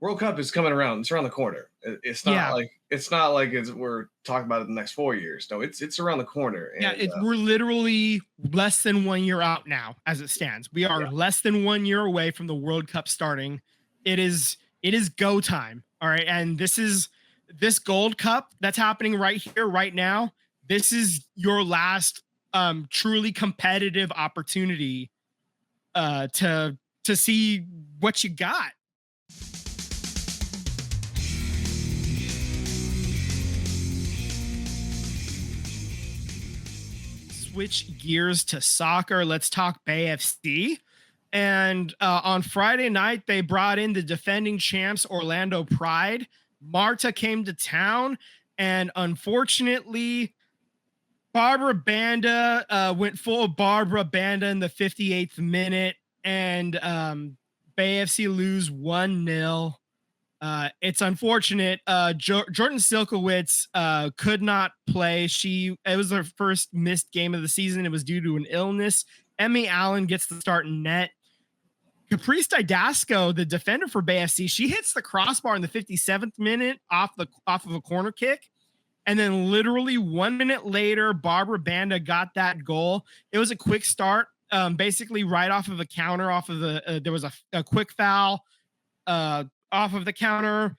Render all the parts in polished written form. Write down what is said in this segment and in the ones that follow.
World Cup is coming around. It's around the corner. It's not like we're talking about it the next 4 years. No, it's around the corner. And, we're literally less than 1 year out now, as it stands. We are less than 1 year away from the World Cup starting. It is go time. All right, and this Gold Cup that's happening right here, right now. This is your last truly competitive opportunity to see what you got. Switch gears to soccer. Let's talk BayFC. And on Friday night, they brought in the defending champs Orlando Pride. Marta came to town, and unfortunately, Barbara Banda went full Barbara Banda in the 58th minute, and BayFC lose 1-0. It's unfortunate. Jordan Silkowitz could not play. It was her first missed game of the season. It was due to an illness. Emmy Allen gets the start in net. Caprice Didasco, the defender for BayFC, she hits the crossbar in the 57th minute off of a corner kick. And then literally 1 minute later, Barbara Banda got that goal. It was a quick start, basically right off of a counter, there was a quick foul off of the counter,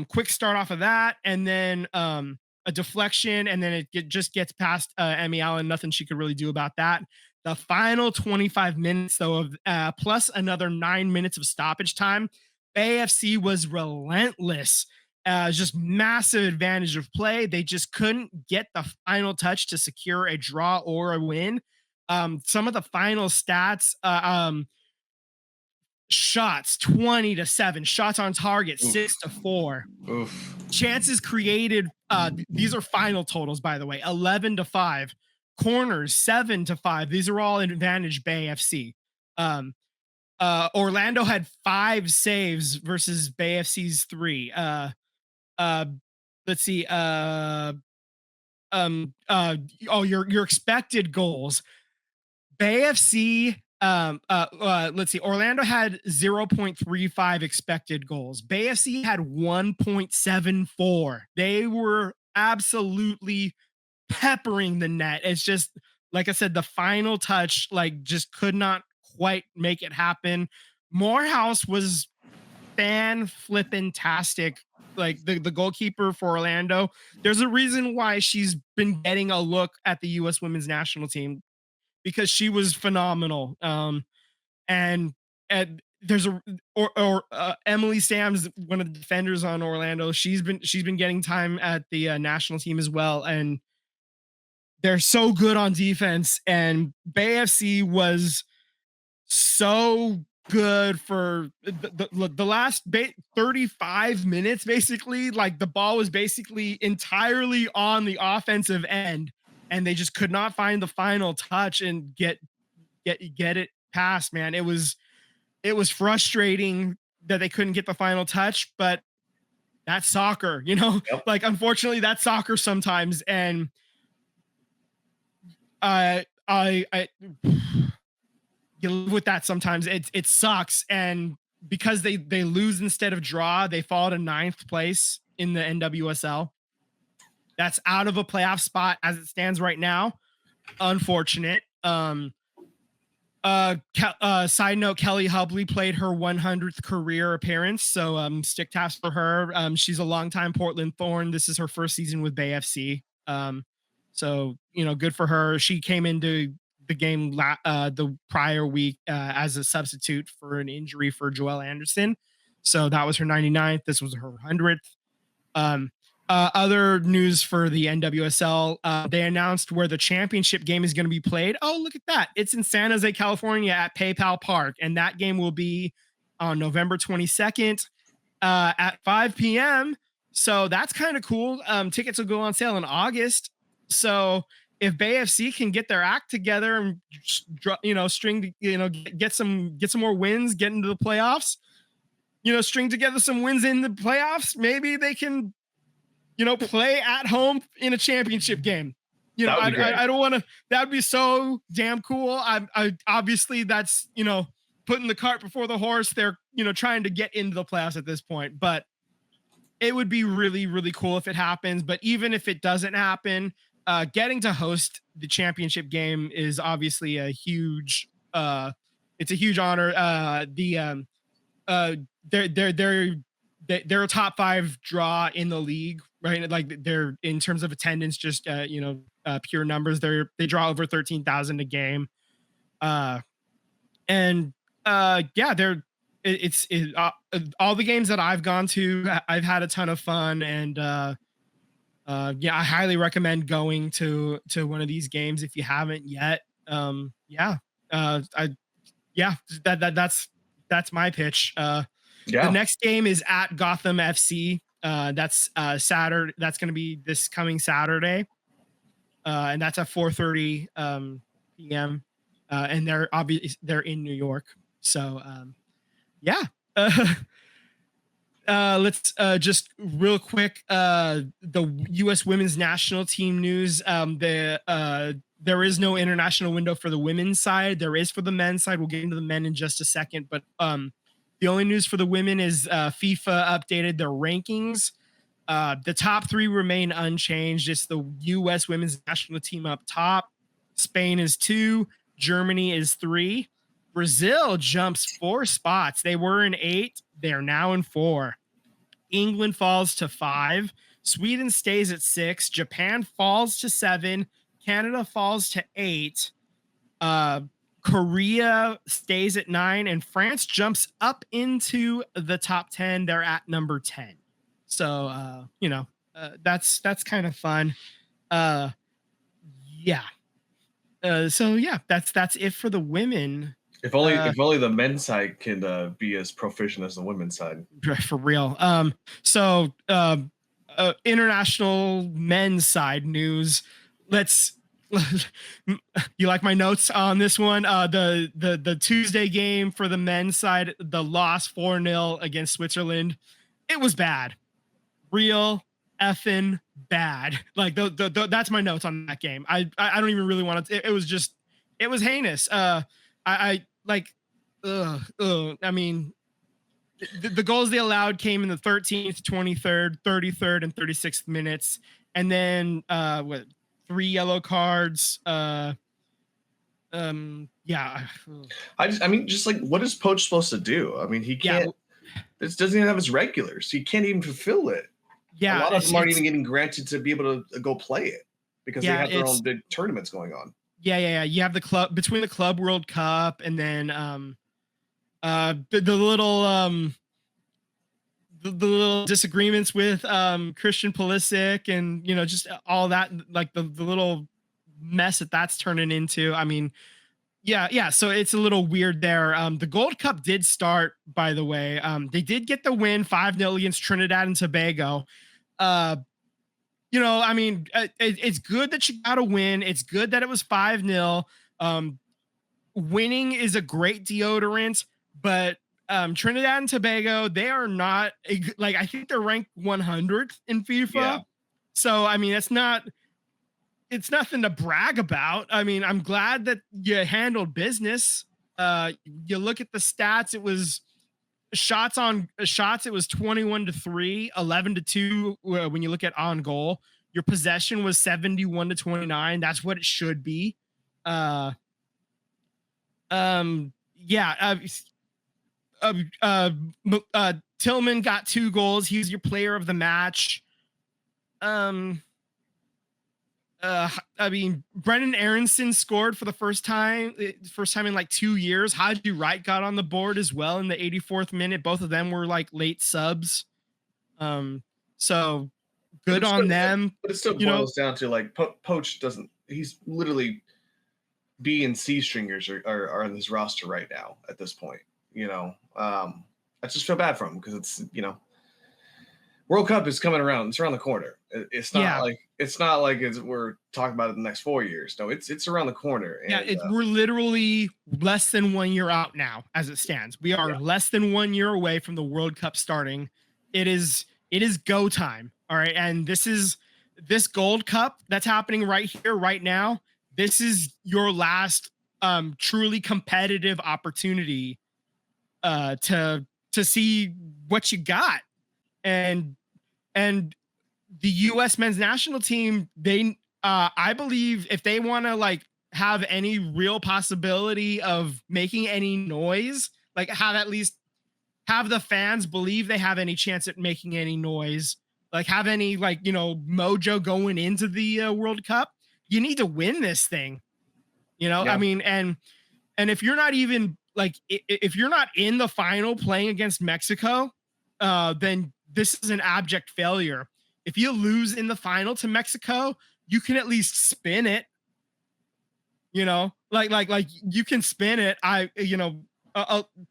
quick start off of that, and then a deflection, and then it just gets past Emmy Allen. Nothing she could really do about that. The final 25 minutes, though, of plus another 9 minutes of stoppage time, AFC was relentless. Just massive advantage of play. They just couldn't get the final touch to secure a draw or a win. Some of the final stats, shots 20-7, shots on target 6-4. Oof. Chances created, these are final totals, by the way, 11-5. Corners 7-5. These are all advantage BayFC. Orlando had 5 saves versus BayFC's 3. Let's see. Your expected goals. BayFC. Let's see. Orlando had 0.35 expected goals. BayFC had 1.74. They were absolutely peppering the net. It's just, like I said, the final touch, just could not quite make it happen. Morehouse was fan-flippin-tastic. The goalkeeper for Orlando, there's a reason why she's been getting a look at the U.S. women's national team, because she was phenomenal. And there's Emily Sams, one of the defenders on Orlando. She's been getting time at the national team as well, and they're so good on defense. And BayFC was so good for the last 35 minutes. Basically, the ball was basically entirely on the offensive end, and they just could not find the final touch and get it past. Man, it was frustrating that they couldn't get the final touch, but that's soccer, Yep. Unfortunately, that's soccer sometimes, and I you live with that sometimes. It sucks, and because they lose instead of draw, they fall to 9th place in the NWSL. That's out of a playoff spot as it stands right now. Unfortunate. Side note, Kelly Hubley played her 100th career appearance, so stick taps for her. She's a longtime Portland Thorn. This is her first season with BayFC. So good for her. She came into the game the prior week as a substitute for an injury for Joelle Anderson. So that was her 99th. This was her 100th. Other news for the NWSL, they announced where the championship game is going to be played. Oh, look at that. It's in San Jose, California at PayPal Park. And that game will be on November 22nd at 5 p.m. So that's kind of cool. Tickets will go on sale in August. So if BayFC can get their act together and get some more wins, get into the playoffs, string together some wins in the playoffs, maybe they can, play at home in a championship game. I don't want to. That would be so damn cool. I obviously that's putting the cart before the horse. They're, trying to get into the playoffs at this point, but it would be really, really cool if it happens. But even if it doesn't happen, getting to host the championship game is obviously a huge, it's a huge honor. They're a top 5 draw in the league, right? Like they're, in terms of attendance, just pure numbers. They draw over 13,000 a game, and they're it's all the games that I've gone to, I've had a ton of fun, and I highly recommend going to one of these games if you haven't yet. That's my pitch. The next game is at Gotham FC. That's Saturday. That's going to be this coming Saturday, and that's at 4:30 p.m. And they're in New York. So let's just real quick, the U.S. women's national team news. There is no international window for the women's side. There is for the men's side. We'll get into the men in just a second. But the only news for the women is FIFA updated their rankings. The top 3 remain unchanged. It's the U.S. women's national team up top. Spain is 2. Germany is 3. Brazil jumps 4 spots. They were in 8. They're now in 4. England falls to 5. Sweden stays at 6. Japan falls to 7. Canada falls to 8. Korea stays at 9. And France jumps up into the top 10. They're at number 10. So, that's kind of fun. That's it for the women. If only the men's side can be as proficient as the women's side. For real. International men's side news. You like my notes on this one? The Tuesday game for the men's side, the loss 4-0 against Switzerland. It was bad. Real effing bad. Like that's my notes on that game. I don't even really want to. It was heinous. I mean, the goals they allowed came in the 13th, 23rd, 33rd, and 36th minutes, and then 3 yellow cards. I mean, just like, what is Poach supposed to do? I mean, he can't. This doesn't even have his regulars. He can't even fulfill it. Yeah, a lot of them aren't even getting granted to be able to go play it because they have their own big tournaments going on. Yeah. You have the club between the Club World Cup and then the little disagreements with Christian Pulisic and just all that, like the little mess that's turning into. I mean, so it's a little weird there. The Gold Cup did start, by the way. They did get the win 5-0 against Trinidad and Tobago. I mean, it's good that you got a win. It's good that it was 5-0. Winning is a great deodorant, but Trinidad and Tobago, they are not I think they're ranked 100th in FIFA. Yeah. So, I mean, it's nothing to brag about. I mean, I'm glad that you handled business. You look at the stats, it was shots, it was 21-3, 11-2 when you look at on goal. Your possession was 71-29. That's what it should be. Tillman got 2 goals. He was your player of the match. I mean, Brendan Aronson scored for the first time in like 2 years. Haji Wright got on the board as well in the 84th minute. Both of them were like late subs. So good on them. But it still boils down to like Poach doesn't. He's literally B and C stringers are on his roster right now at this point. I just feel bad for him because it's World Cup is coming around. It's around the corner. It's not like we're talking about it the next 4 years. No, it's around the corner. And, we're literally less than 1 year out now, as it stands. We are less than 1 year away from the World Cup starting. It is go time. All right, and this Gold Cup that's happening right here, right now. This is your last truly competitive opportunity to see what you got. And the US men's national team, they I believe if they want to like have any real possibility of making any noise, like at least have the fans believe they have any chance at making any noise, like have any like, you know, mojo going into the World Cup, you need to win this thing. You know, Yeah. I mean, and if you're not even like, if you're not in the final playing against Mexico, then this is an abject failure. If you lose in the final to Mexico, you can at least spin it. You know, like you can spin it.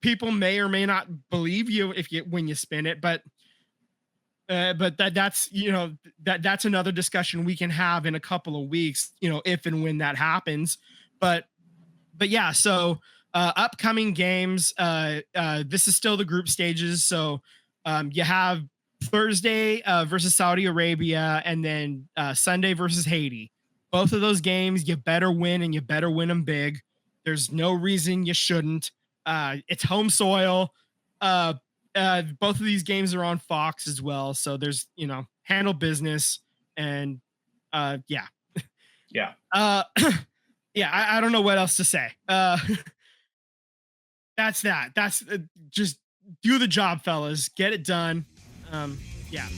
People may or may not believe you when you spin it, but that's, you know, that's another discussion we can have in a couple of weeks, you know, if and when that happens. But yeah, so upcoming games, this is still the group stages. So you have Thursday versus Saudi Arabia, and then Sunday versus Haiti. Both of those games you better win, and you better win them big. There's no reason you shouldn't. It's home soil. Both of these games are on Fox as well, so there's, you know, handle business. And yeah. Yeah. Yeah, I don't know what else to say. That's that. That's just do the job, fellas. Get it done. Yeah.